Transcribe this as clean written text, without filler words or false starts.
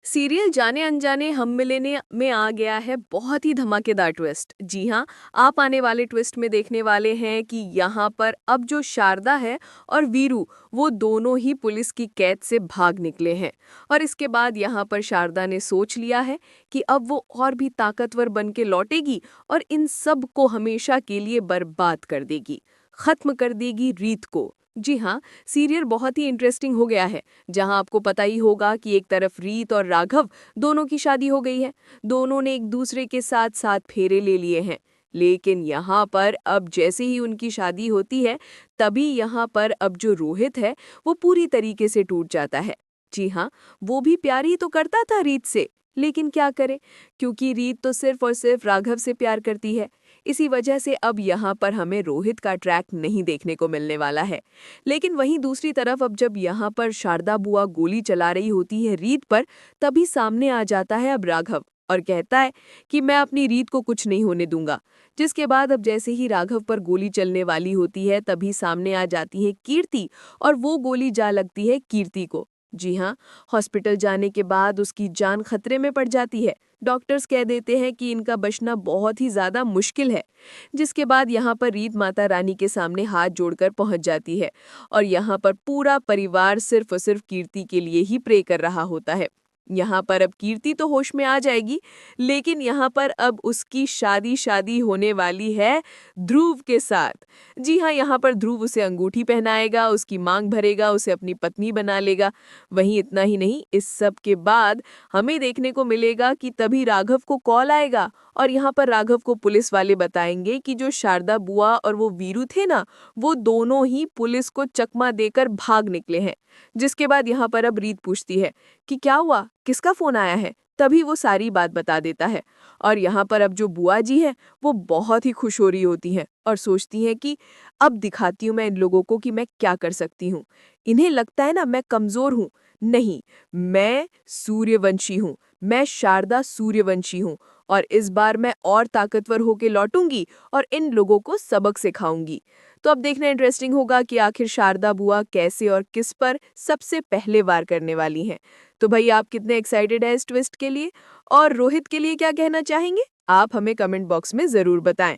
Serial जाने अनजाने हम मिलेने में आ गया है बहुत ही धमाकेदार ट्विस्ट। जी हाँ, आप आने वाले ट्विस्ट में देखने वाले हैं कि यहाँ पर अब जो शारदा है और वीरू, वो दोनों ही पुलिस की कैद से भाग निकले हैं। और इसके बाद यहाँ पर शारदा ने सोच लिया है कि अब वो और भी ताकतवर बन के लौटेगी और इन सब को हमेशा के लिए बर्बाद कर देगी, खत्म कर देगी रीत को। जी हाँ, सीरियल बहुत ही इंटरेस्टिंग हो गया है, जहां आपको पता ही होगा कि एक तरफ रीत और राघव दोनों की शादी हो गई है। दोनों ने एक दूसरे के साथ साथ फेरे ले लिए हैं। लेकिन यहाँ पर अब जैसे ही उनकी शादी होती है, तभी यहाँ पर अब जो रोहित है वो पूरी तरीके से टूट जाता है। जी हाँ, वो भी प्यार ही तो करता था रीत से, लेकिन क्या करे, क्योंकि रीत तो सिर्फ और सिर्फ राघव से प्यार करती है। इसी वजह से अब यहाँ पर हमें रोहित का ट्रैक नहीं देखने को मिलने वाला है। लेकिन वहीं दूसरी तरफ अब जब यहाँ पर शारदा बुआ गोली चला रही होती है रीत पर, तभी सामने आ जाता है अब राघव और कहता है कि मैं अपनी रीत को कुछ नहीं होने दूंगा। जिसके बाद अब जैसे ही राघव पर गोली चलने वाली होती है, तभी सामने आ जाती है कीर्ति और वो गोली जा लगती है कीर्ति को। जी हाँ, हॉस्पिटल जाने के बाद उसकी जान खतरे में पड़ जाती है। डॉक्टर्स कह देते हैं कि इनका बचना बहुत ही ज्यादा मुश्किल है। जिसके बाद यहाँ पर रीत माता रानी के सामने हाथ जोड़कर पहुंच जाती है और यहाँ पर पूरा परिवार सिर्फ और सिर्फ कीर्ति के लिए ही प्रे कर रहा होता है। यहाँ पर अब कीर्ति तो होश में आ जाएगी, लेकिन यहाँ पर अब उसकी शादी शादी होने वाली है ध्रुव के साथ। जी हाँ, यहाँ पर ध्रुव उसे अंगूठी पहनाएगा, उसकी मांग भरेगा, उसे अपनी पत्नी बना लेगा। वहीं इतना ही नहीं, इस सब के बाद हमें देखने को मिलेगा कि तभी राघव को कॉल आएगा और यहाँ पर राघव को पुलिस वाले बताएंगे कि जो शारदा बुआ और वो वीरू थे ना, वो दोनों ही पुलिस को चकमा देकर भाग निकले हैं। जिसके बाद यहाँ पर अब रीत पूछती है कि क्या हुआ, किसका फोन आया है। तभी वो सारी बात बता देता है और यहाँ पर अब जो बुआ जी है वो बहुत ही खुश हो रही होती हैं और सोचती हैं कि अब दिखाती हूँ मैं इन लोगों को कि मैं क्या कर सकती हूँ। इन्हें लगता है ना मैं कमजोर हूँ, नहीं, मैं सूर्यवंशी हूँ, मैं शारदा सूर्यवंशी हूँ और इस बार मैं और ताकतवर होके लौटूंगी और इन लोगों को सबक सिखाऊंगी। तो अब देखना इंटरेस्टिंग होगा कि आखिर शारदा बुआ कैसे और किस पर सबसे पहले वार करने वाली हैं। तो भाई, आप कितने एक्साइटेड हैं इस ट्विस्ट के लिए और रोहित के लिए क्या कहना चाहेंगे? आप हमें कमेंट बॉक्स में जरूर बताएं।